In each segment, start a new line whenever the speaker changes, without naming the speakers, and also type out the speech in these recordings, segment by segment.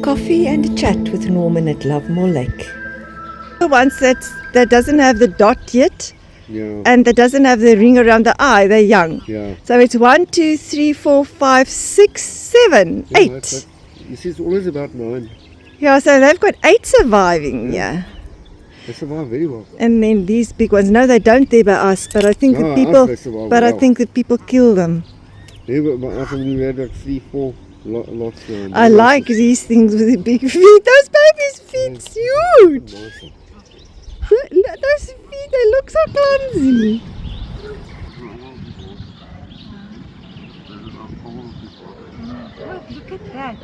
Coffee and a chat with Norman at Lovemore Lake. The ones that doesn't have the dot yet, and that doesn't have the ring around the eye, they're young.
Yeah.
So it's 1, 2, 3, 4, 5, 6, 7, 8.
You see, it's always about 9.
Yeah, so they've got 8 surviving. Yeah.
They survive very well.
And then these big ones. No, they don't there by us, but I think the people. But I think the people kill them.
Yeah, but I think we had like 3, 4 lots.
I like these things with the big feet. Those babies' feet's huge. Those feet, they look so clumsy. Oh, look at that.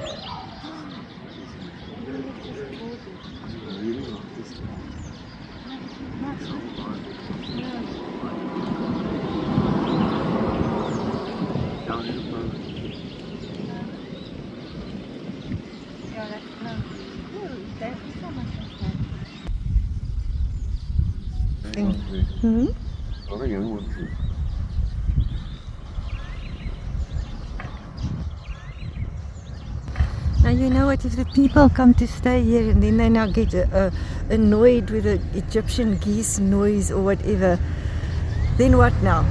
Mm-hmm. Now you know what, if the people come to stay here and then they now get annoyed with the Egyptian geese noise or whatever, then what now?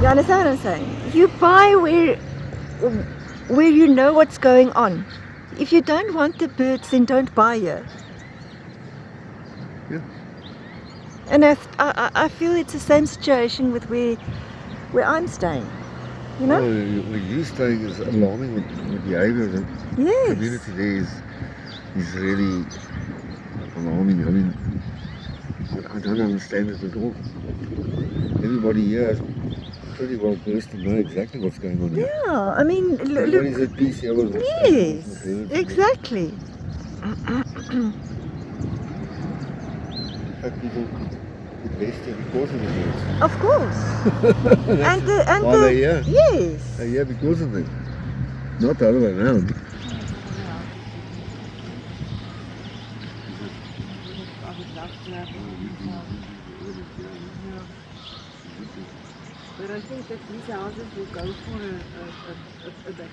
You understand what I'm saying? You buy where you know what's going on. If you don't want the birds, then don't buy here.
Yeah.
And I feel it's the same situation with where I'm staying. You know?
Where you staying is alarming with the behaviour. The community there is really alarming. I mean, I don't understand it at all. Everybody here is pretty well versed to know exactly what's going on here.
Yeah, I mean,
everybody's at peace here with
yes, exactly.
People invest here because of the birds.
Of course. and
they're here.
Yes.
They're here because of them. Not the other way around.
But I think that these houses will go for a bit.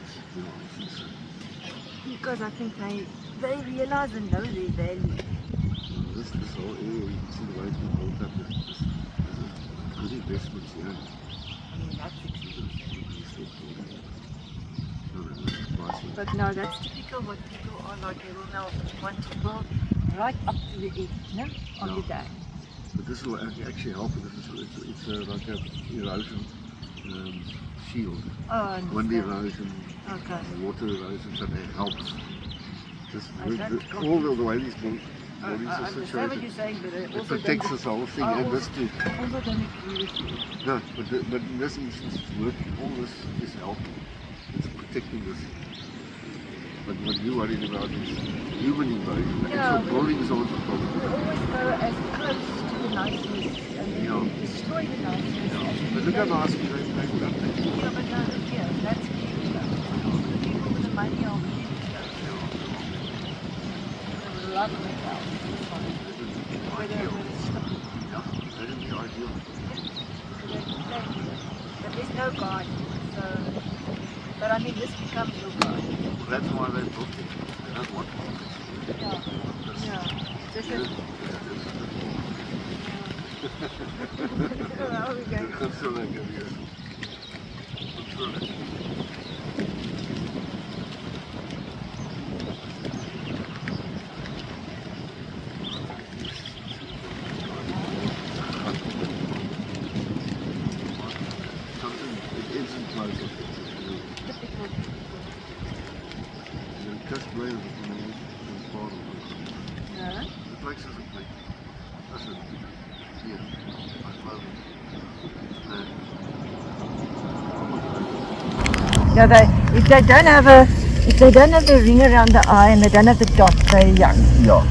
Because I think they realize and know their value.
This whole area, you can see the way it's been built up. This is good investments here.
I mean, that's but no, that's typical what people are like. They will now want to build right up to the edge, no? On the day.
But this will actually help. It's like an erosion shield.
Oh,
wind erosion, water erosion, so that helps. All the way these bodies are situated, it protects this whole thing and this too.
I also don't agree with you.
No, but in this instance it's working. All this is helping. It's protecting this. But what you're worried about is human invasion. The actual buildings aren't the problem.
We always go as close to the niceness and then destroy the niceness.
But look how nice they've done that.
Yeah, but no, look here, that's cute stuff. The people with the money are really stuff. I love the house. This one. Where it's stuck.
Yeah, that is the ideal.
But there's no garden, so... But I mean, this becomes your garden.
Well, that's why they built it. They don't want it.
Yeah. This is... Where are we going?
I'm sure they're going to be. I'm sure they're
Yeah, if they don't have the ring around the eye and they don't have the dot, they're young.
Yeah.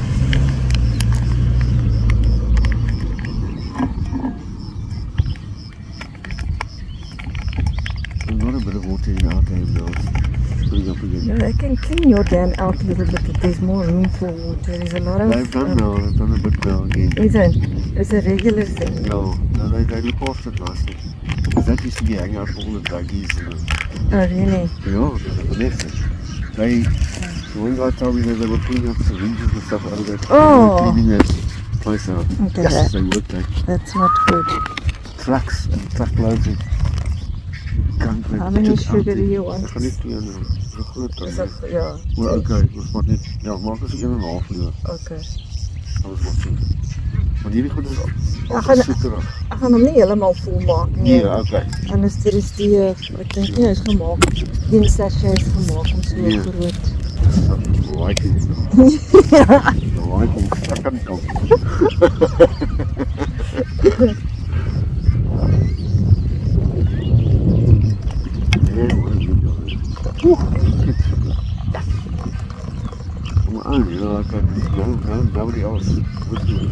We've got a bit of water in our dam now. It's putting up again.
Yeah, they can clean your dam out a little bit if there's more room for water. There's a lot of...
They've done a bit now again.
It's a regular thing.
No, they look after it nicely. Because that used to be hanging out for all the druggies and
oh, really?
Yeah, they One guy told me that they were pulling up syringes and stuff out of that.
Oh.
Cleaning that place out.
Okay,
Yes, they worked like
that's not good.
trucks and truckloads of gunk.
How many sugar do you want?
Ek gaan nie teen nou. Dis 'n groot ding.
Is dat, ja.
Well, okay, ons maak net ja, maak ons 1,5 liter.
Okay.
Ons moet sien. Want hierdie goed is
Ek gaan-
suikerig.
Ek gaan hom nie heeltemal vol maak nie.
Nee, okay.
Anders dit is die, ek dink nie, is gemaak. Die sachet is gemaak om so
Nee.
groot.
Like it. Like it. Ek kan kom. Nobody else would do it.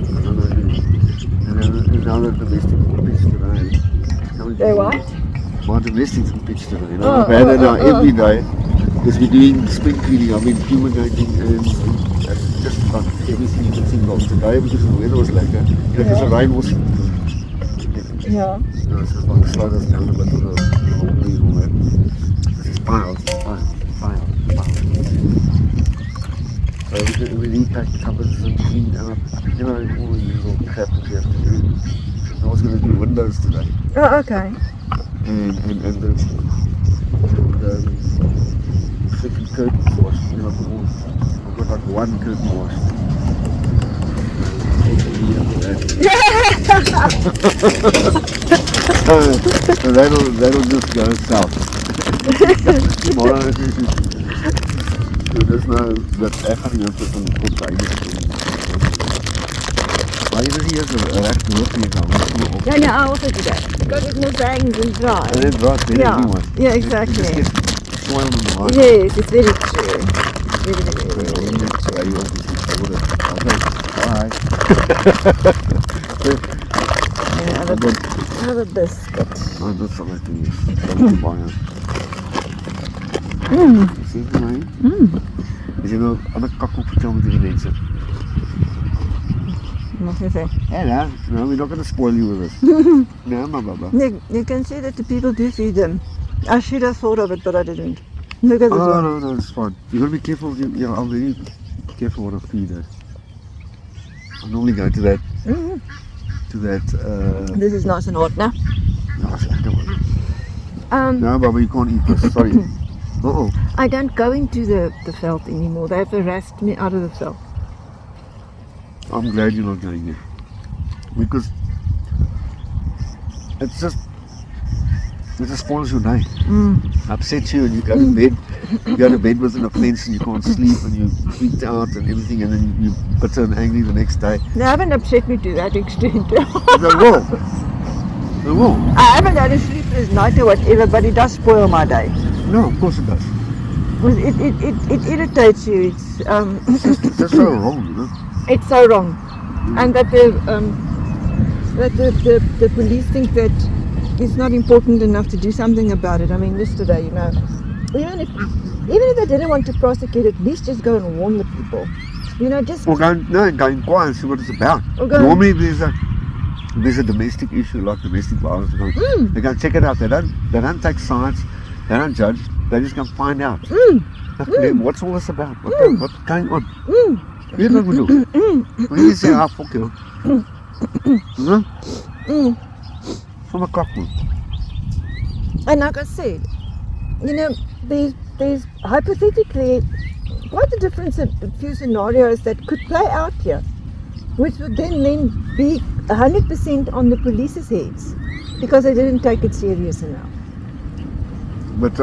And now that domestic pitch today.
They what?
Maar domestic pitch today.
Oh,
Rather
oh,
now
oh,
every day, because we're doing spring cleaning, I mean fumigating and just about everything you can think of today because the weather was like that. Because the rain was.
Ja.
So long slow us down a bit with the whole deal on that. It's piles. So we repack cupboards and clean up, you know, all the usual crap that you have to do. I was going to do windows today,
Oh, okay.
and the second curtains washed, you know, I've got like one curtain washed. So that'll just go south. Tomorrow, there's no, dat ek gaan nie op van kop rijden. Maar jy weet hier is een rechte hoofd hier gaan.
Ja, ja, I'll figure that. Because it moves hangs and dry.
And then right there,
Yeah,
everyone.
yeah, exactly.
It just gets soiled in the water.
Yes, it's very true. Very true.
Okay.
Have a biscuit.
Nou, dat zal ik doen. Dat is een baie. Zie je mij? Is je nou aan de kak opgetel met die mensen?
What you say?
Yeah, no, we're not going to spoil you with this. No, my baba.
You can say that the people do feed them. I should have thought of it, but I didn't. Look at this
Oh,
one.
no, it's fine. You got to be careful. Yeah, I'm very careful what I feed her. I normally go to that.
This is nice and hot now.
No, it's like a- no, Baba, you can't eat this. Sorry. Uh-oh.
I don't go into the veld anymore. They've harassed me out of the veld.
I'm glad you're not going there. Because it just spoils your day. Upsets you and you go to bed. You go to bed with an offence and you can't sleep and you freaked out and everything and then you're bitter and angry the next day.
They haven't upset me to that extent.
They will. They will.
I haven't had a sleepless night or whatever, but it does spoil my day.
No, of course it does.
It irritates you.
It's just so wrong, you know.
It's so wrong, and that the police think that it's not important enough to do something about it. I mean, yesterday, you know, even if they didn't want to prosecute, at least just go and warn the people. You know, just
Or go inquire and see what it's about.
Or go-
Normally there's a domestic issue like domestic violence. They go check it out. They don't take sides. They don't judge. They just go find out. What's all this about? What's going on? Weet wat ek bedoel? Wanneer jy sê, fuck you. Van my kak man.
And like I said, you know, there's hypothetically quite a few scenarios that could play out here, which would then be 100% on the police's heads because they didn't take it serious enough.
But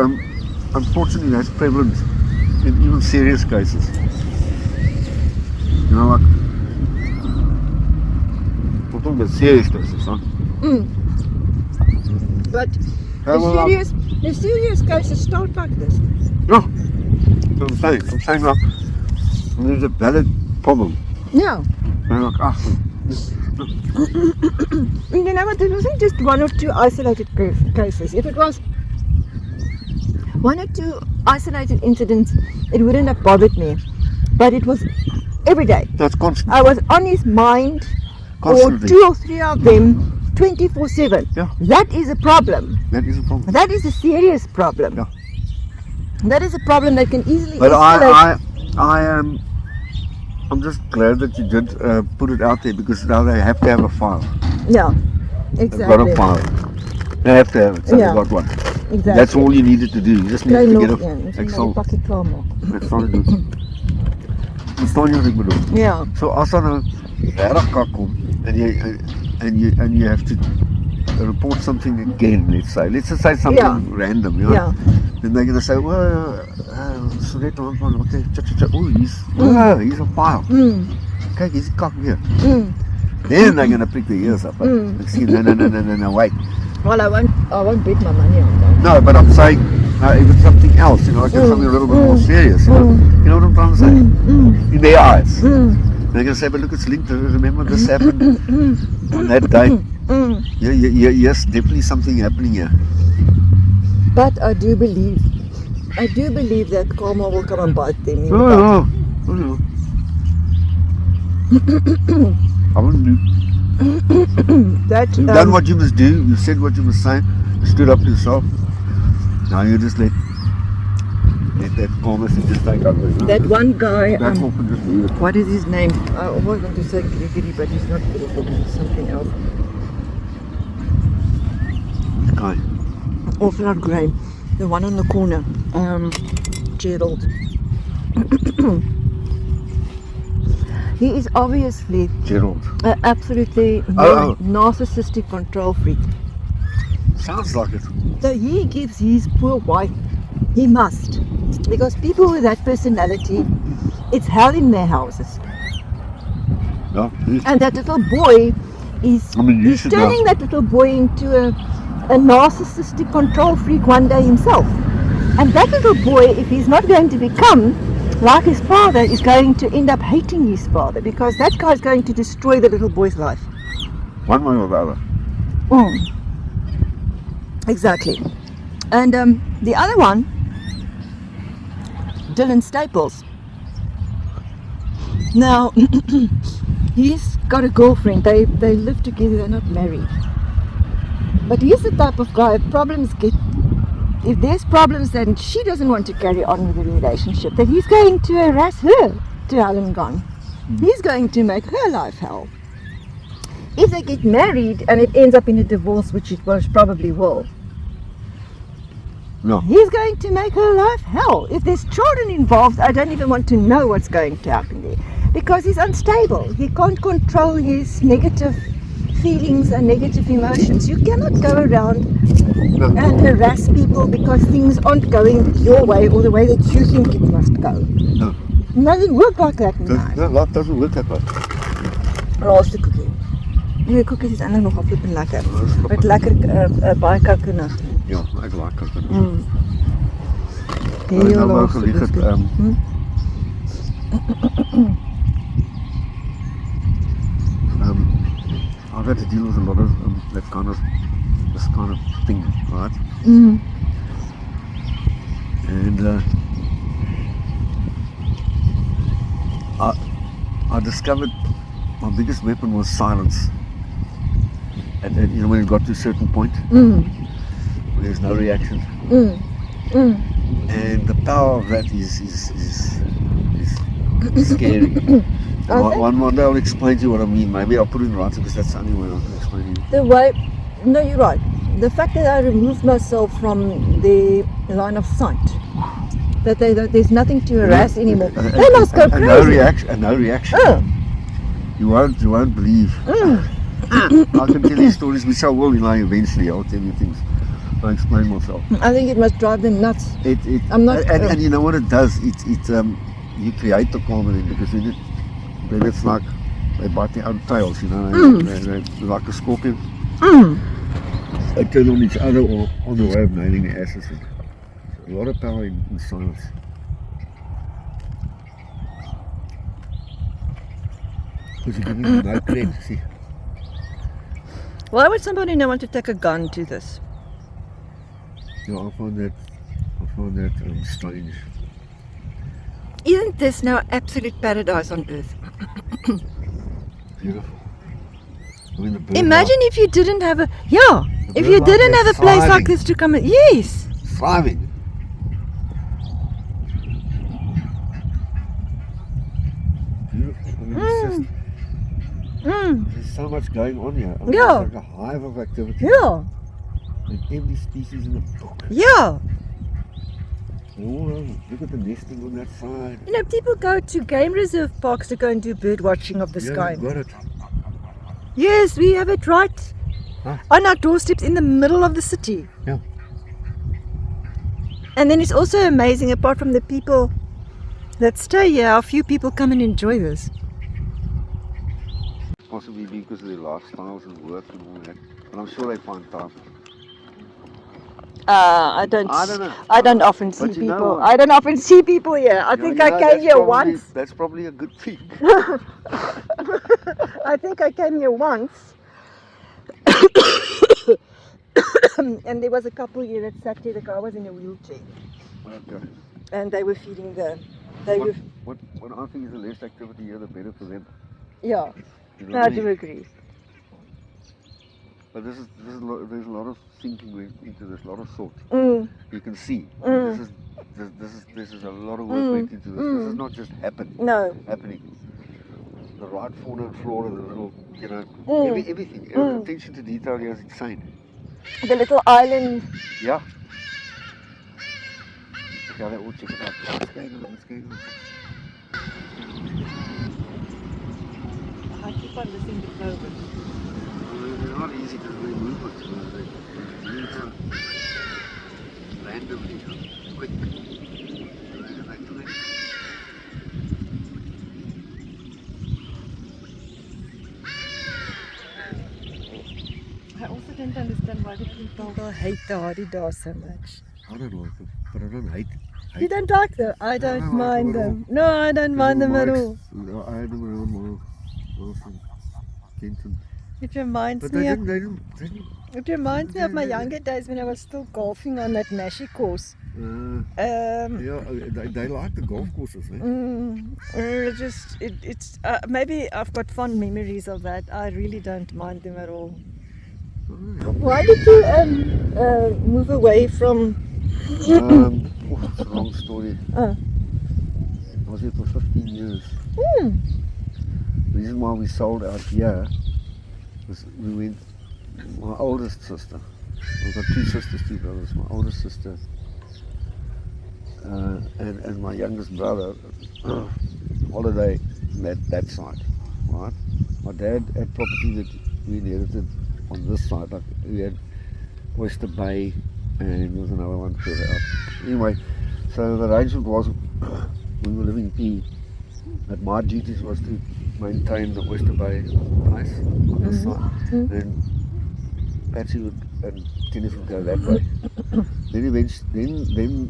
unfortunately that's prevalent in even serious cases. You know, like we're talking about serious cases, huh?
But
Yeah,
the serious cases start like this.
No, that's what I'm saying like there's a valid problem.
Yeah.
And like,
You know what, it wasn't just one or two isolated cases. If it was one or two isolated incidents, it wouldn't have bothered me. But it was every day.
that's constant.
I was on his mind,
Constantly.
or 2 or 3 of them, 24/7.
Yeah.
That is a problem.
That is a problem.
That is a serious problem.
Yeah.
That is a problem that can easily
But
escalate.
I'm just glad that you did put it out there, because now they have to have a file.
Yeah,
They've
exactly.
got a file. They have to have it, so
Yeah.
they got one.
Exactly.
That's all you needed to do. You just needed to get a Excel. Ek sal dit doen. Verstaan jy wat ek bedoel?
Yeah.
So as dan nou regtig kak kom and you have to report something again, let's just say something random, you know?
Yeah.
Then they're gonna say, well, so that one, okay, oh, he's a file. Kyk, he's kak weer. Then they're gonna prick their ears up. Ek sê, no, wait.
Well, I won't bet my money on that.
No, but I'm saying if it's something else, you know, like it's something a little bit more serious, you know? You know what I'm trying to say? In their eyes. They're going to say, but look, it's linked. Remember this happened on that day. Yes, definitely something happening here.
But I do believe that karma will come and bite them.
Oh, no. I wouldn't do. You've done what you must do. You said what you must say. You stood up for yourself. Now you just let that karma just take over. You know?
That one guy.
That's all, just leave it.
What is his name? I was going to say Gqeberha, but he's not Gqeberha. He's something else.
Guy.
Also not Graham. The one on the corner. Gerald. He is obviously
Gerald.
Absolutely narcissistic control freak.
Sounds like it.
So he gives his poor wife, he must. Because people with that personality, it's hell in their houses.
No,
and that little boy is he's turning that little boy into a narcissistic control freak one day himself. And that little boy, if he's not going to become like his father, is going to end up hating his father, because that guy is going to destroy the little boy's life.
One way or the other.
Exactly. And the other one, Dylan Staples. Now, he's got a girlfriend. They live together, they're not married. But he's the type of guy, if there's problems and she doesn't want to carry on with the relationship, that he's going to harass her to hell and gone. He's going to make her life hell. If they get married and it ends up in a divorce, which it most probably will, he's going to make her life hell. If there's children involved, I don't even want to know what's going to happen there, because he's unstable. He can't control his negative feelings and negative emotions. You cannot go around and harass people because things aren't going your way or the way that you think it must go.
No.
It doesn't work like that in life.
No, life doesn't work that way.
Laaste cookie. Die cookies is eintlik nogal flippend lekker. Met lekker baie kokonat.
Ja, ek like kokonat.
Heel laaste
I've had to deal with a lot of this kind of thing, right? And I discovered my biggest weapon was silence. And you know, when it got to a certain point, where there's no reaction, and the power of that is scary. One day I'll explain to you what I mean. Maybe I'll put it in writing, because that's the only way I can explain to you.
No, you're right. The fact that I removed myself from the line of sight, that there's nothing to harass anymore. They must go crazy.
No reaction. You won't believe. I can tell you stories which I will eventually. I'll tell you things. I'll explain myself.
I think it must drive them nuts.
I'm not. And you know what it does? You create the karma then, because then it's like they bite their own tails. You know, they're like a scorpion. They turn on each other or on the way of nailing their asses. A lot of power in silence. Because you give them no credit, see.
Why would somebody not want to take a gun to this?
Yeah, I find that strange.
Isn't this now absolute paradise on earth?
Beautiful.
Imagine if you didn't have a place like this to come in. Yes.
Thriving. there's so much going on here. I mean,
Yeah.
It's like a hive of activity.
Yeah.
Like every species in the book.
Yeah.
Oh, look at the nesting on that side.
You know, people go to game reserve parks to go and do bird watching of the
Yeah,
sky.
you've got it.
Yes, we have it right on our doorsteps in the middle of the city.
Yeah.
And then it's also amazing, apart from the people that stay here, how few people come and enjoy this.
Possibly because of their lifestyles and work and all that. But I'm sure they find time.
I don't
know.
I don't often see
But you know
people.
what?
I don't often see people here. I think I came here once.
That's probably a good thing.
I think I came here once. And there was a couple here that sat here. The guy was in a wheelchair.
Okay.
And they were feeding the.
What I think is the less activity here, the better for them.
Yeah.
You know
I
what I
do
mean?
agree.
But there's a lot of thinking into this, a lot of thought.
Mm.
You can see
Mm.
this is a lot of work went into this. This is not just happening. The right fauna and flora, the little, you know, everything. Attention to detail here is insane.
The little island.
Yeah. Okay, we'll check it out. What's going on?
I keep on listening to Clover.
They're not easy because they move it. They move randomly, quick.
I also don't understand why the people hate the Haridas so much.
I don't like them, but I don't hate them.
You don't like them? I don't mind them. No, I don't mind them at all.
I had them around my house in Kenton.
It reminds
But
me
they
of
didn't.
it reminds me of my younger days when I was still golfing on that Nashi course.
Yeah, they like the golf courses, eh?
It's maybe I've got fond memories of that. I really don't mind them at all. Why did you move away from?
It's a long story. I was here for 15 years. The reason why we sold out here was we went. My oldest sister. I've got two sisters, two brothers. My oldest sister and my youngest brother holiday that side, right? My dad had property that we inherited on this side, like we had Oyster Bay and there was another one further up. Anyway, so the arrangement was we were living P, that my duties was to maintain the Oyster Bay place on this side, and Patsy and Kenneth would go that way. Then eventually,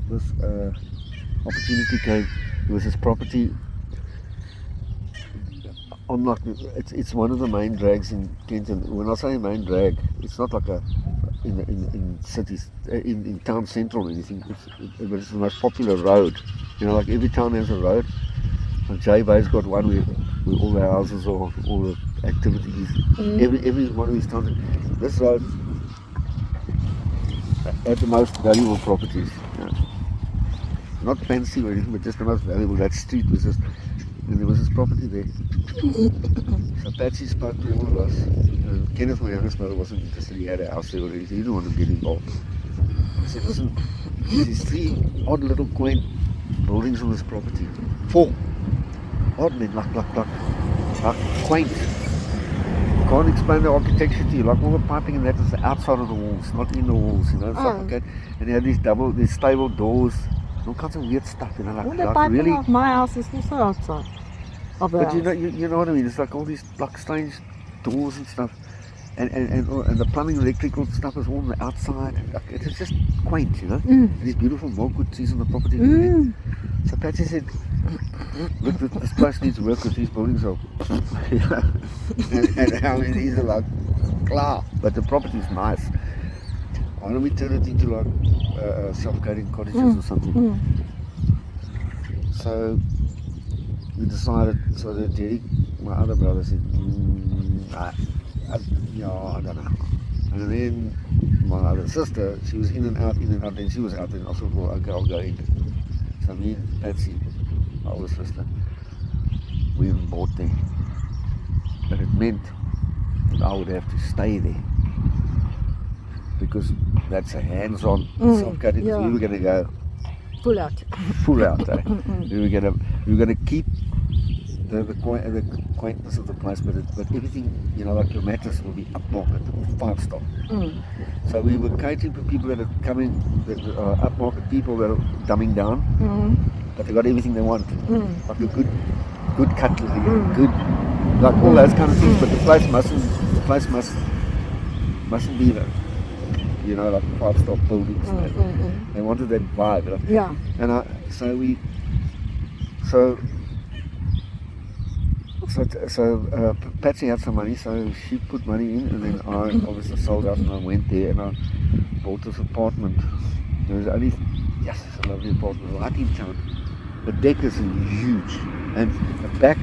this opportunity came. There was this property on like it's one of the main drags in Kenton. When I say main drag, it's not like in cities in town central or anything. But it's the most popular road. You know, like every town has a road. Like J Bay's got one where all the houses are, all the activities. Every one of these towns. This road had the most valuable properties. You know. Not fancy or anything, but just the most valuable. That street was just, and there was this property there. So Patsy spoke to all of us. Kenneth, my youngest brother, wasn't interested. He had a house there already, so he didn't want to get involved. I said, listen, there's these three odd little quaint buildings on this property. 4 odd men, like quaint. Can't explain the architecture to you. Like all the piping and that is the outside of the walls, not in the walls, you know, stuff like that. And they had these stable doors. All kinds of weird stuff, you know, like
the piping
really.
of my house is also outside.
But you know what I mean. It's like all these like strange doors and stuff, and the plumbing, electrical stuff is all on the outside. Like, it's just quaint, you know. And these beautiful milkwood trees on the property. So Patsy said, "Look, this place needs work because these buildings are, you know, and how these are like class, but the property is nice. Why don't we turn it into like self-catering cottages or something?" So we decided. So that Jerry, my other brother, said, I don't know. And then my other sister, she was in and out, then she was out, and I thought, well, okay, I'll go in. So me and Patsy, my older sister, we even bought there. But it meant that I would have to stay there. Because that's a hands-on self-cutting.
yeah.
We were going to go
Full out.
full out. We were going to keep the quaintness of the place, but everything, like your mattress will be upmarket, 5-star. So we were catering for people that are coming, upmarket people that are dumbing down, but they got everything they want, like a good cutlery, good, like all those kind of things. But the place mustn't be like 5-star buildings. They wanted that vibe.
Yeah.
And So Patsy had some money, so she put money in, and then I obviously sold out, and I went there and I bought this apartment. There was only, yes, it's a lovely apartment, right in town. The deck is huge, and the back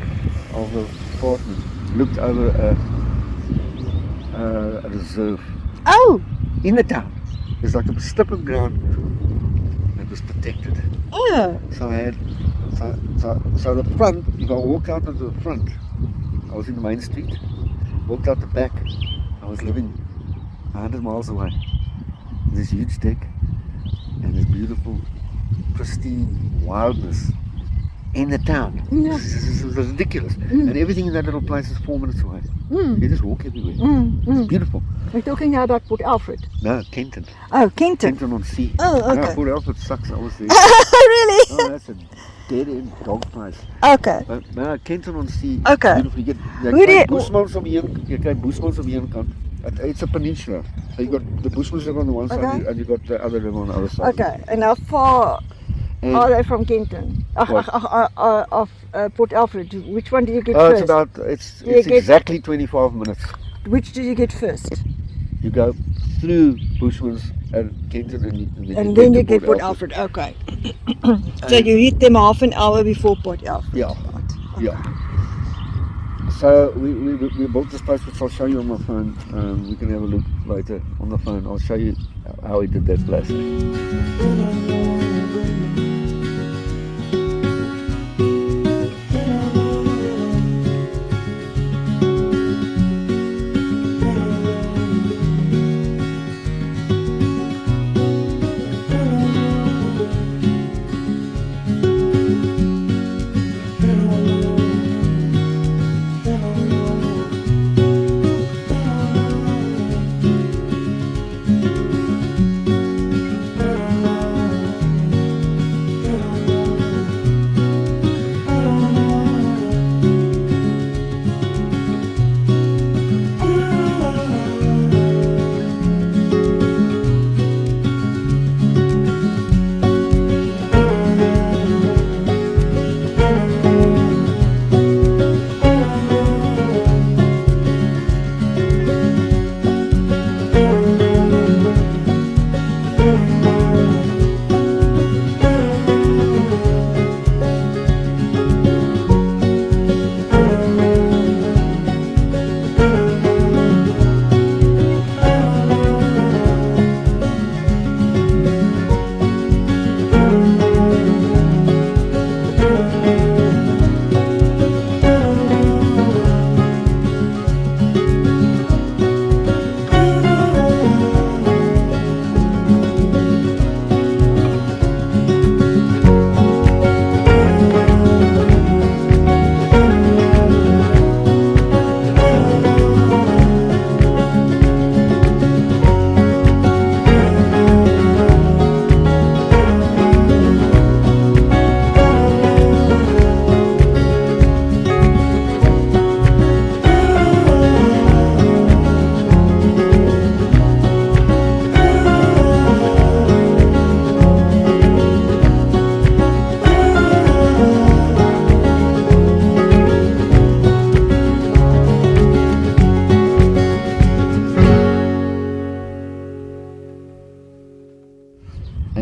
of the apartment looked over a reserve.
Oh!
In the town. There's like a strip of ground that was protected.
Oh!
So I had, so the front, if I walked out of the front, I was in the main street. Walked out the back, I was living 100 miles away. This huge deck and this beautiful, pristine wildness in the town.
Yeah.
This was ridiculous. And everything in that little place is 4 minutes away. You just walk everywhere. It's beautiful.
We're talking now about Port Alfred.
No, Kenton.
Oh, Kenton.
Kenton on Sea.
Oh, okay.
No, Port Alfred sucks. I was there.
Really?
Oh, that's a dead-end dog place.
Okay.
But no, Kenton on Sea.
Okay.
Beautiful. You get Bushmans on the een kant. It's a peninsula. So you got the Bushmans on the one side, and you got the other river on the other side.
Okay. And how far are they from Kenton? Of Port Alfred. Which one do you get first?
It's exactly 25 minutes.
Which did you get first?
You go through Bushmans and Kenton,
and then you get Port Alfred. Okay. So you hit them half an hour before Port Alfred.
Yeah. Okay. Yeah. So we built this place, which I'll show you on my phone. We can have a look later on the phone. I'll show you how we did that place.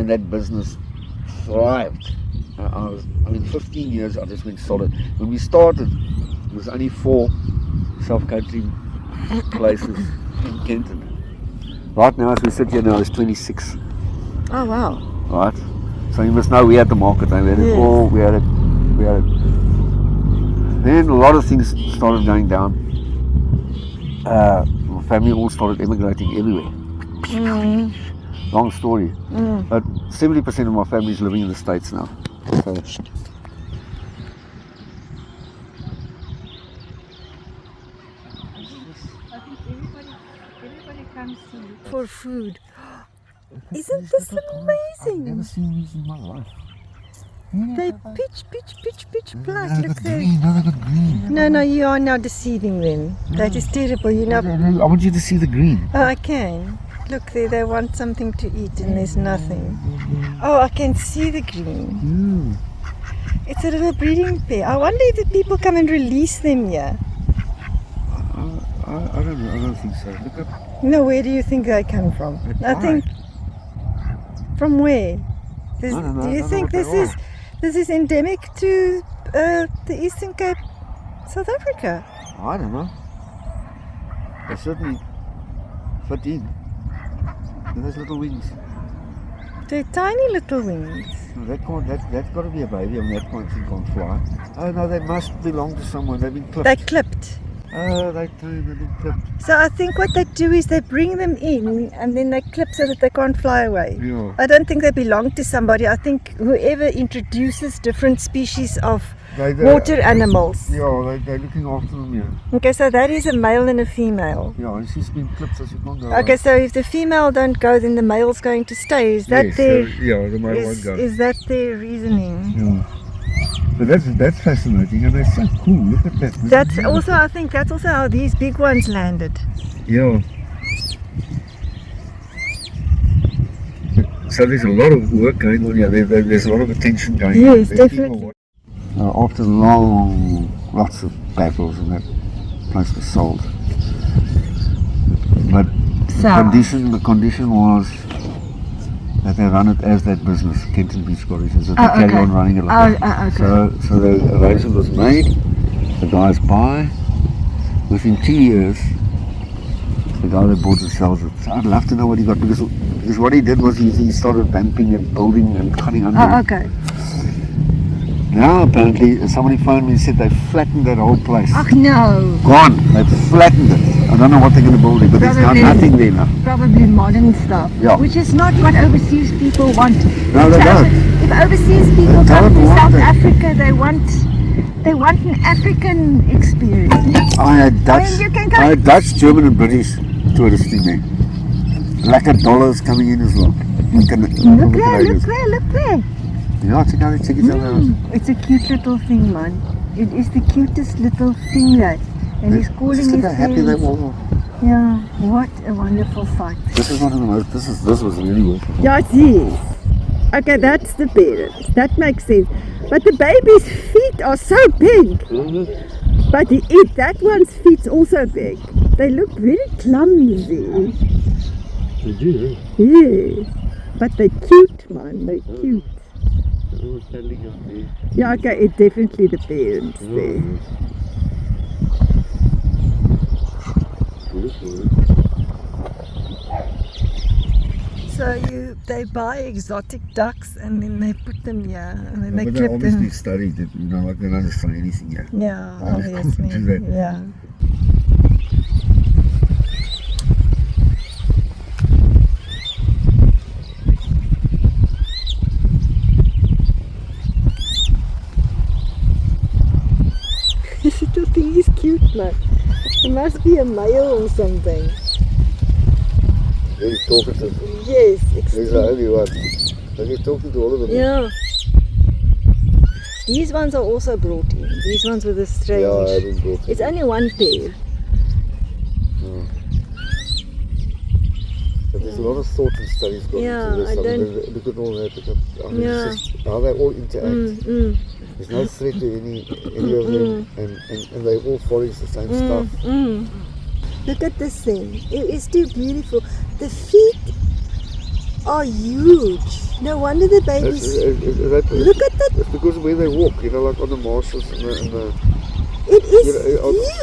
That business thrived. 15 years I just went solid. When we started, there was only 4 self-catering places in Kenton. Right now, as we sit here now, there's 26.
Oh wow!
Right. So you must know we had the market. We had it all. We had it Then a lot of things started going down. My family all started emigrating everywhere. Long story. But 70% of my family is living in the States now. So,
everybody comes to look for food. Isn't this amazing?
I've never seen these in my life.
They pitch black. Look there.
Green. No, they got green.
No, you are now deceiving them. That is terrible. You know.
I want you to see the green.
Oh, I can. Look there. They want something to eat, and there's nothing. Oh, I can see the green. It's a little breeding pair. I wonder if the people come and release them here.
I don't know. I don't think so. Look up.
No, where do you think they come from? I think. From where?
I don't know.
Do you think this is endemic to the Eastern Cape, South Africa?
I don't know. They certainly fit in. With those little wings.
They're tiny little wings.
No, that's got to be a baby. I mean, that can't fly. Oh no, they must belong to someone. They've been clipped.
They're clipped.
Oh, they've been clipped.
So I think what they do is they bring them in and then they clip so that they can't fly away.
Yeah.
I don't think they belong to somebody. I think whoever introduces different species of water animals.
Yeah, they're looking after them, yeah.
Okay, so that is a male and a female.
Yeah, and she's been clipped so she can't go
Okay, so if the female don't go, then the male's going to stay. Is that
yes,
their?
yeah, the male won't go.
Is that their reasoning?
Yeah. But that's fascinating, and they're so cool. Look at that.
That's also, I think, that's also how these big ones landed.
Yeah. So there's a lot of work going on here. There's a lot of attention going on.
Yes, definitely.
After lots of battles, and that place was sold. But the condition was that they run it as that business, Kenton Beach Cottages, that they carry on running it like that.
Okay.
So the arrangement was made, the guys buy, within 2 years, the guy that bought it sells it. So I'd love to know what he got, because what he did was he started vamping and building and cutting under it.
Okay.
Now apparently somebody phoned me and said they flattened that whole place.
Oh no.
Gone. They've flattened it. I don't know what they're going to build it, but there's now nothing there now.
Probably modern stuff.
Yeah.
Which is not what overseas people want.
No, they don't.
If overseas people
They
come
don't
to
want
South
it.
Africa, they want an African experience.
I had Dutch, German and British tourists in there. Lekker dollars coming in as well.
Look there.
Yeah, check out the out.
It's a cute little thing, man. It is the cutest little thing there. And he's calling his
Look how happy they
parents.
were.
Yeah, what a wonderful sight.
This is one of the most, this was really good.
Yeah, it is. Okay, that's the parents. That makes sense. But the baby's feet are so big. But that one's feet's also big. They look very clumsy.
They do,
Yeah. But they're cute, man. They're cute. Yeah, okay, it's definitely the parents there. So they buy exotic ducks and then they put them here and then they
but
clip
they obviously
them.
studied it, like they don't understand anything yet.
Yeah,
I just
obviously.
couldn't do that.
Yeah. This little thing is cute, man. It must be a male or something.
He's talking to
Yes,
he's the only one. And he's talking to all of them.
Yeah. These ones are also brought in. These ones with the strange.
Yeah, I haven't brought
It's only one pair.
But there's a lot of thought and studies going into this.
I don't.
Look at all that.
Yeah.
It's just how they all interact. There's no threat to any of them, and they all follow the same stuff.
Look at this thing. It is too beautiful. The feet are huge. No wonder the babies. Look at that.
It's because of where they walk, like on the marshes and the
It is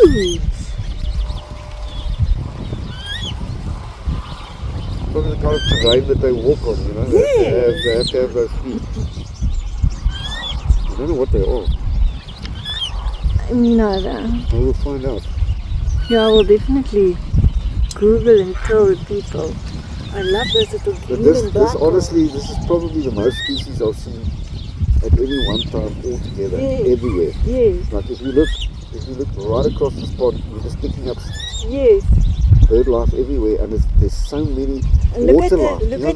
huge.
Because of the kind of terrain that they walk on, They have to have those feet. I don't know what they are.
Neither.
I will find out.
Yeah, I will definitely Google and tell the people. I love those little
But
green and black
this honestly, this is probably the most species I've seen at any one time altogether, everywhere.
Yes.
Like if you look right across the spot, you're just picking up
Yes.
bird life everywhere, and there's so many
And look
water
at
life.
the, look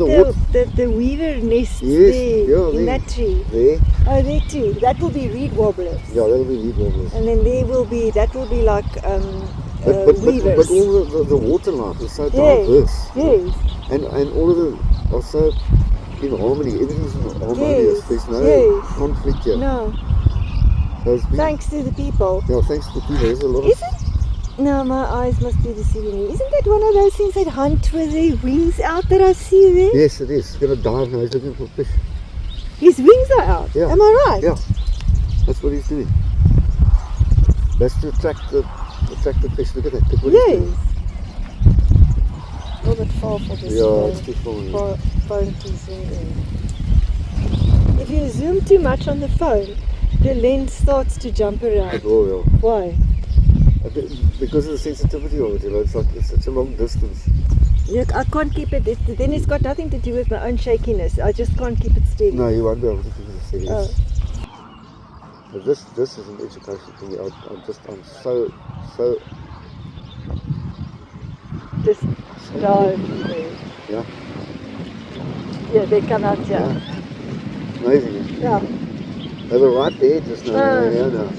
at the weaver nests there in that tree.
There.
Oh, there too. That will be reed warblers.
Yeah, that'll be reed warblers.
And then that will be like weavers.
But all the water life is so diverse.
Yes.
And all of them are so in harmony. Everything's harmonious.
Yes.
There's no conflict here.
No.
So
thanks to the people.
Yeah, thanks to the people. There's a lot
Is it? No, my eyes must be deceiving me. Isn't that one of those things that hunt with their wings out that I see there?
Yes, it is. He's going to dive now. He's looking for fish.
His wings are out?
Yeah.
Am I right?
Yeah. That's what he's doing. That's to attract the fish. Look at that. Look what he's doing.
A little bit far for this
it's too far.
phone to zoom in. If you zoom too much on the phone, the lens starts to jump around.
It will, yeah.
Why?
Because of the sensitivity of it, it's like it's such a long distance.
Look, I can't keep it. Then it's got nothing to do with my own shakiness. I just can't keep it steady.
No, you won't be able to keep it steady.
Oh.
But this is an education for me. I'm so
Just dive.
Yeah.
Yeah, they come out here.
Yeah. Amazing.
Yeah.
They were right there just now. Yeah, now.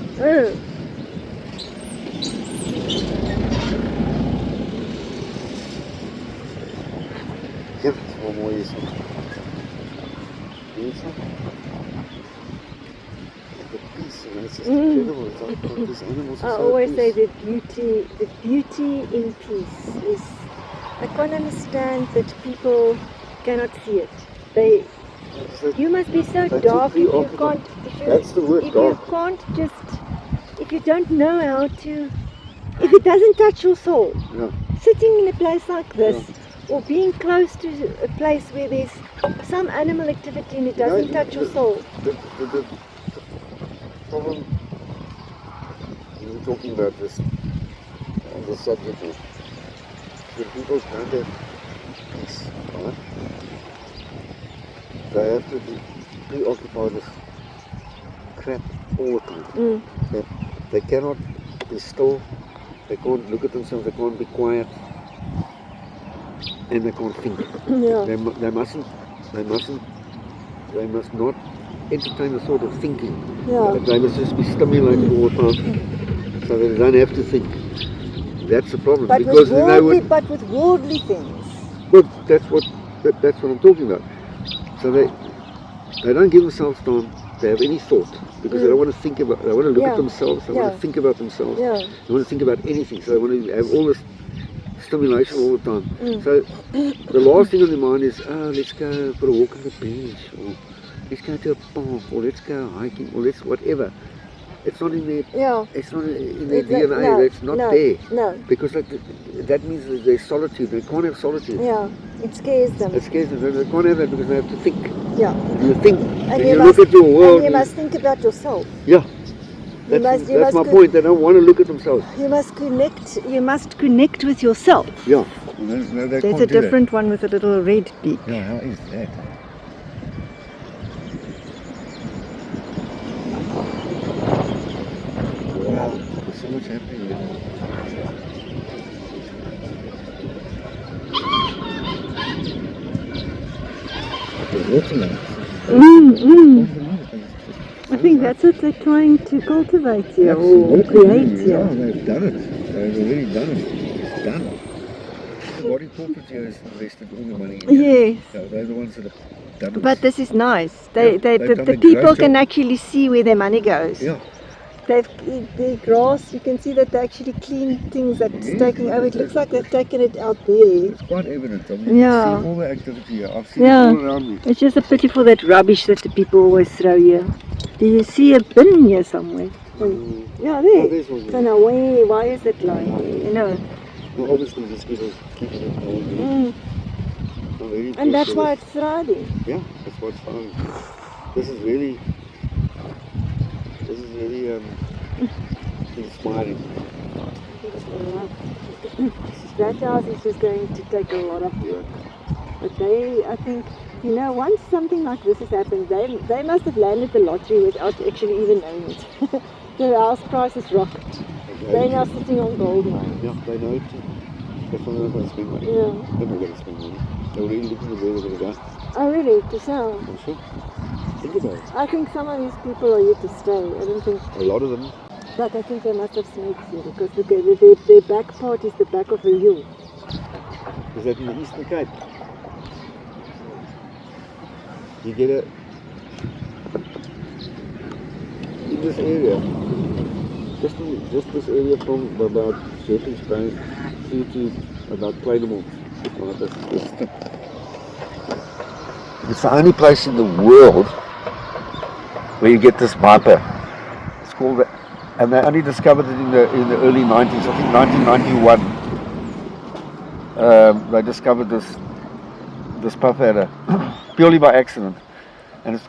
Yep, one more year. The peace, it's just incredible. It's like these animals are
I
so
always say
peace.
the beauty in peace is, I can't understand that people cannot see it. You must be so dark if you can't.
That's the word,
if
dark.
you can't if you don't know how to, if it doesn't touch your soul, sitting in a place like this, or being close to a place where there's some animal activity and it doesn't touch your soul.
The problem, we were talking about this on the subject of when people don't have peace, right? They have to be preoccupied with crap all the time. They cannot be still, they can't look at themselves, they can't be quiet, and they can't think.
Yeah.
They must not entertain the thought of thinking.
Yeah.
They must just be stimulated all the time, so that they don't have to think. That's the problem.
But
because
with worldly things.
Well, that's what I'm talking about. So they don't give themselves time to have any thought, because they don't want to think about. They want to look at themselves. They want to think about themselves.
Yeah.
They want to think about anything. So they want to have all this stimulation all the time. So the last thing on their mind is, let's go for a walk on the beach, or let's go to a park, or let's go hiking, or let's whatever. It's not in their.
Yeah.
It's not in their DNA. It's not there.
No.
Because that means that there's solitude. They can't have solitude.
Yeah. It scares them.
It scares them. They can't have that because they have to think.
Yeah.
You think,
and
you look at your world.
And you must think about yourself.
Yeah. That's my point. They don't want to look at themselves.
You must connect with yourself.
Yeah.
There's a different one with a little red beak.
Yeah, how is that? Wow, there's so much happening here.
I think that's what they're trying to cultivate here or create here.
Yeah, they've done it. They've already done it. It's done. The body corporate here has invested all the money in it.
Yes.
Yeah, they're the ones that have done it.
But this is nice. The
great
people
job.
can actually see where their money goes.
Yeah.
The grass, you can see that they actually clean things that's taking over. It looks like they've taken it out there.
It's quite evident. I mean,
Yeah.
I've seen all the activity here. I've seen it all around me.
It's just a pity for that rubbish that the people always throw here. Do you see a bin here somewhere? Yeah, there.
Oh, there's one
So
there.
now why is it lying there? You know.
Well, obviously these people keep it going.
And that's why it's thriving.
Yeah, that's why it's fine. This is really He's smiling.
That house is just going to take a lot of work. But they, I think, you know, once something like this has happened, they must have landed the lottery without actually even knowing it. The house prices rocked. They're now sitting on gold mine.
Yeah, they know it. That's why they're not going to spend money.
Yeah.
They're not going to spend money. They're really looking at where they're going to go.
Oh really? To sell?
I'm sure. Think about it.
I think some of these people are here to stay. I don't think...
A lot of them.
But I think they must have snakes here because look, their back part is the back of a hill.
Is that in the Eastern Cape? You get a... In this area, just this area from about Surfing Bay through to about Pleinamore. It's the only place in the world where you get this viper. It's called the... And they only discovered it in the early 90s, I think 1991. They discovered this puff adder purely by accident, and it's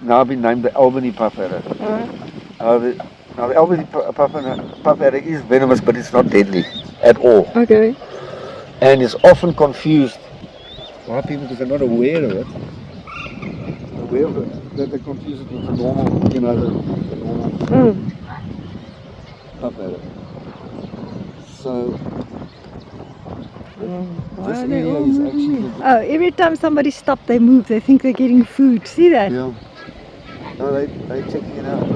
now been named the Albany puff adder. Now the Albany puff adder is venomous, but it's not deadly at all.
Okay.
And it's often confused by people because they're not aware of it. That they confuse it with the normal, you know, the normal. Puff adder. So this area is actually...
Oh, every time somebody stops, they move. They think they're getting food. See that?
Yeah. No, they're checking it out.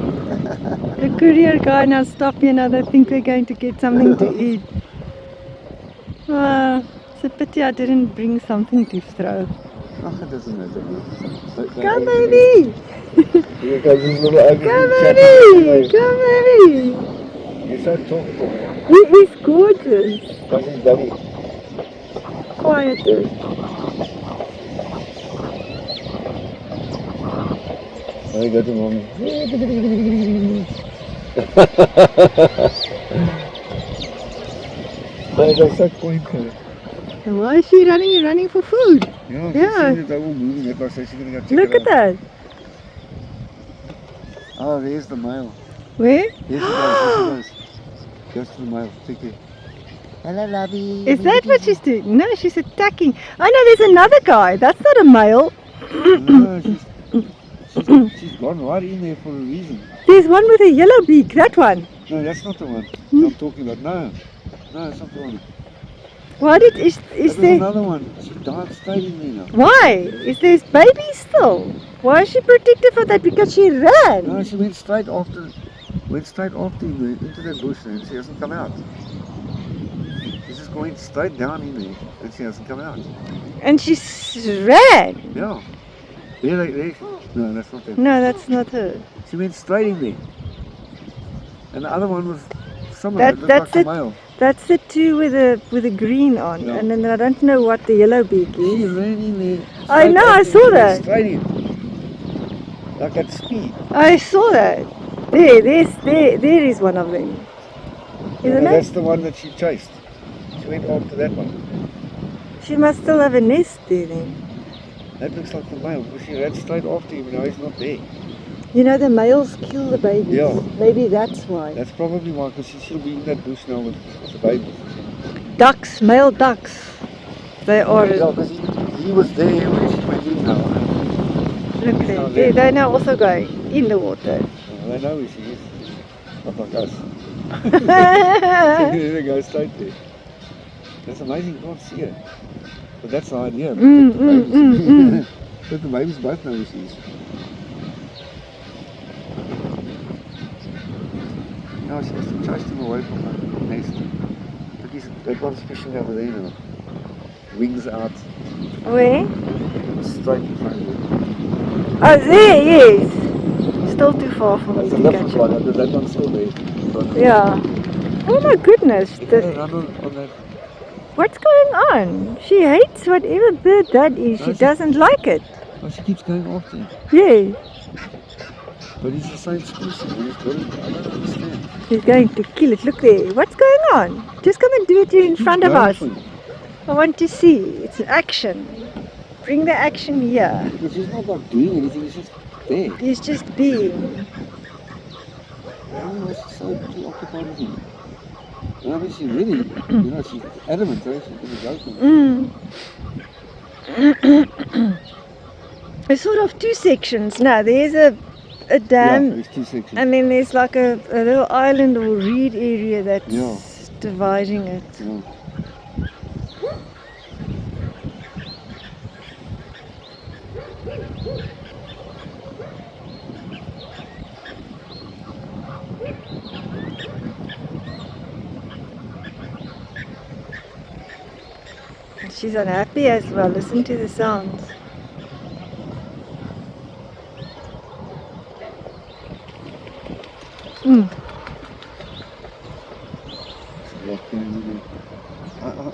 The courier guy now stopped, you know, they think they're going to get something to eat. It's a pity I didn't bring something to throw.
Oh, it doesn't matter.
Come, baby!
Here comes this little ugly
Come,
chat.
baby! Come, baby!
You're so talkable.
He is gorgeous.
That's his daddy.
Quieter.
I got him on. That's so quaint.
And why is she running? You're running for food.
Yeah,
Yeah.
They're all moving. That's why she's going to go check
Look
it
at that.
Oh, there's the male.
Where?
Here she goes. Goes to the male. Take it. Hello, lovey.
Is that what she's doing? No, she's attacking. Oh no, there's another guy. That's not a male.
No, she's gone right in there for a reason.
There's one with a yellow beak. That one.
No, that's not the one I'm talking about. No, it's not the one.
What is
There's
there?
another one. She died straight in there now.
Why? Is there baby still? Why is she protective of that? Because she ran.
No, she went straight after him into that bush there, and she hasn't come out. She's just going straight down in there and she hasn't come out.
And she ran.
Yeah. There. No, that's not her.
No, that's not her.
She went straight in there. And the other one was similar. It looked like a male.
That's the two with the green on,
Yeah.
and then I don't know what the yellow beak
She
is.
ran in there.
I know, I saw that.
Straight in. Like at speed.
I saw that. There is one of them. Isn't
That's
it?
the one that she chased. She went after that one.
She must still have a nest there then.
That looks like the male because she ran straight after him and now he's not there.
You know the males kill the babies.
Yeah.
Maybe that's why.
That's probably why, because she'll be in that bush now with the babies.
Ducks, male ducks. They are.
Yeah, because he was there when she went in now.
Look there. They're now also going in the water.
They know where she is. Not like us. They go straight there. That's amazing, you can't see her. But that's the idea. But the babies both know where she is. No, she must have chased him away from the nest. Look, that one's fishing over there now. Wings out.
Where?
Straight in front of you.
Oh, there, yes. Still too far for me
That's a
to
different
catch
one,
it.
that one's still there.
Yeah. Oh my goodness.
You can run on that.
What's going on? She hates whatever bird that is. She doesn't like it.
Oh, she keeps going after him.
Yeah.
But he's the same species. He's got it. I don't understand.
He's going to kill it. Look there. What's going on? Just come and do it here in front of us. I want to see. It's action. Bring the action here.
Because he's not like doing anything, he's just there.
He's just being.
Why is she so preoccupied with him? I mean, she really, she's adamant, right? She's going to go for him.
There's sort of two sections. No, there's a dam.
Yeah, there's two sections.
And then there's like a little island or reed area that's dividing it.
Yeah.
She's unhappy as well. Listen to the sounds.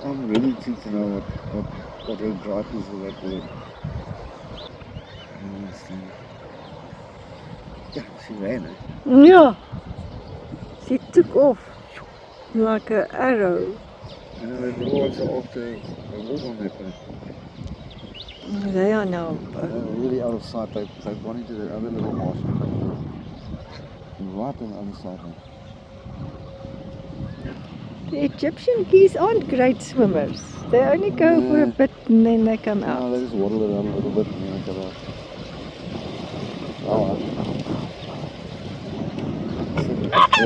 I'm really intrigued to know what her gripe is with that word. Yeah, she ran, eh?
Yeah. She took off like an arrow.
And the dogs are after a walk on that place.
They are now.
They're really out of sight. They've gone into the other little marsh. Right on the other side now.
The Egyptian geese aren't great swimmers. They only go for a bit and then they come out.
No, they just waddle around a little bit and then they come out. Oh,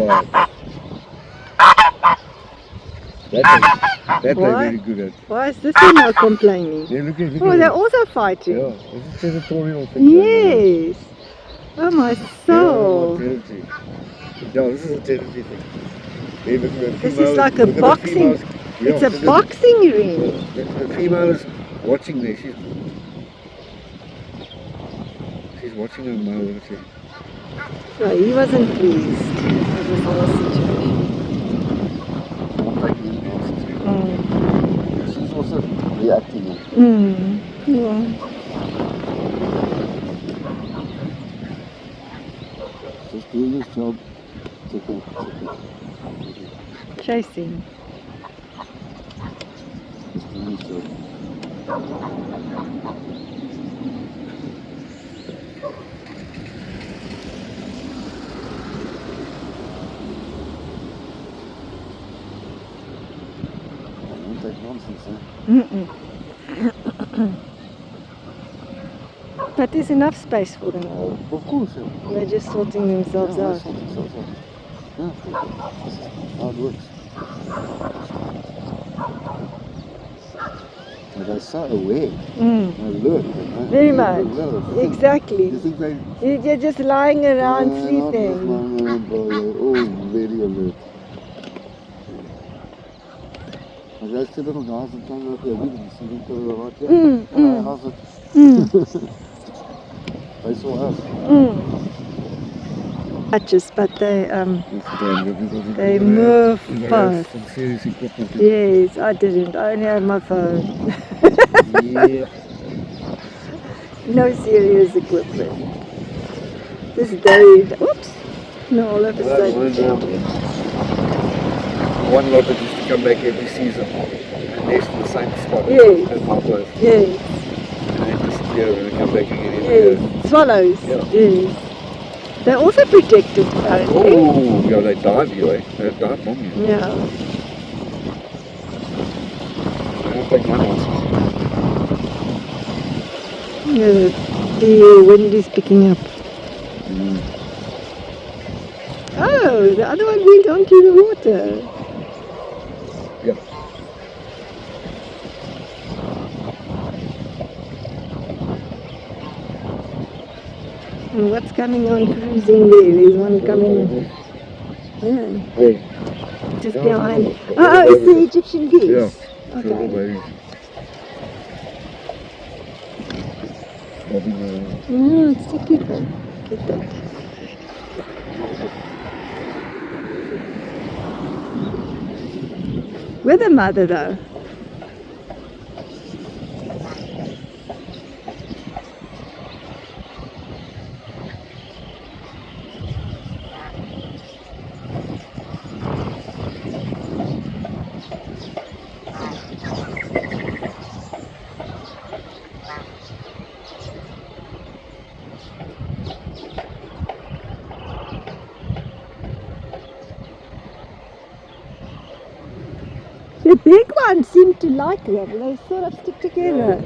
wow. That they're very good at.
Why is this one not complaining?
Yeah, look at
they're also fighting.
Yeah, this is territorial thing.
Yes. Oh my soul.
Yeah, this is a territory thing. Hey, look,
this is like a boxing. It's a boxing ring.
The female is watching there. She's watching her male.
No, he wasn't pleased with this whole situation.
She's also reacting.
Yeah.
Just doing his job.
Chasing.
Just doing his job.
Nonsense, eh? But there's enough space for them all.
Of course, yeah.
They're just sorting themselves out.
Yeah, this is how it works. And they're so aware. Alert.
Very much. Exactly.
You think
You're just lying around sleeping.
Oh, very alert. Those two little guys are trying to their wedding, sitting to the right here. How's it? They saw us.
But they move fast. Yes, I didn't. I only had my phone.
Yeah.
No serious equipment. This day, oops. No, all of a sudden.
One lot that used to come back every season and nest in the same spot.
Yes.
At my place.
Yes.
And they disappear and they come back again every year.
Swallows.
Yeah.
Yes. They're also protected apparently.
Oh, yeah, they dive you, eh? They dive from you.
Yeah.
I don't take my nonsense.
Yeah, the wind is picking up. Oh, the other one went onto the water.
Yeah.
And what's coming on cruising there? There's one coming. Yeah.
Hey.
Just behind. Oh, it's the Egyptian geese.
Yeah.
Okay.
Bobbing
No, it's the people. Get that. With the mother though. The big ones seem to like them. They sort of stick together.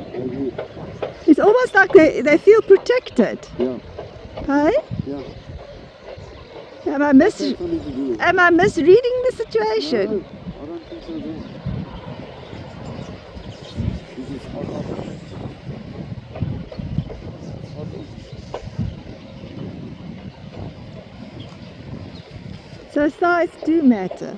It's almost like they feel protected.
Yeah.
Hey?
Yeah.
Am I
Something to do.
am I misreading the situation?
No, I don't think so. No. This is hot.
So size do matter.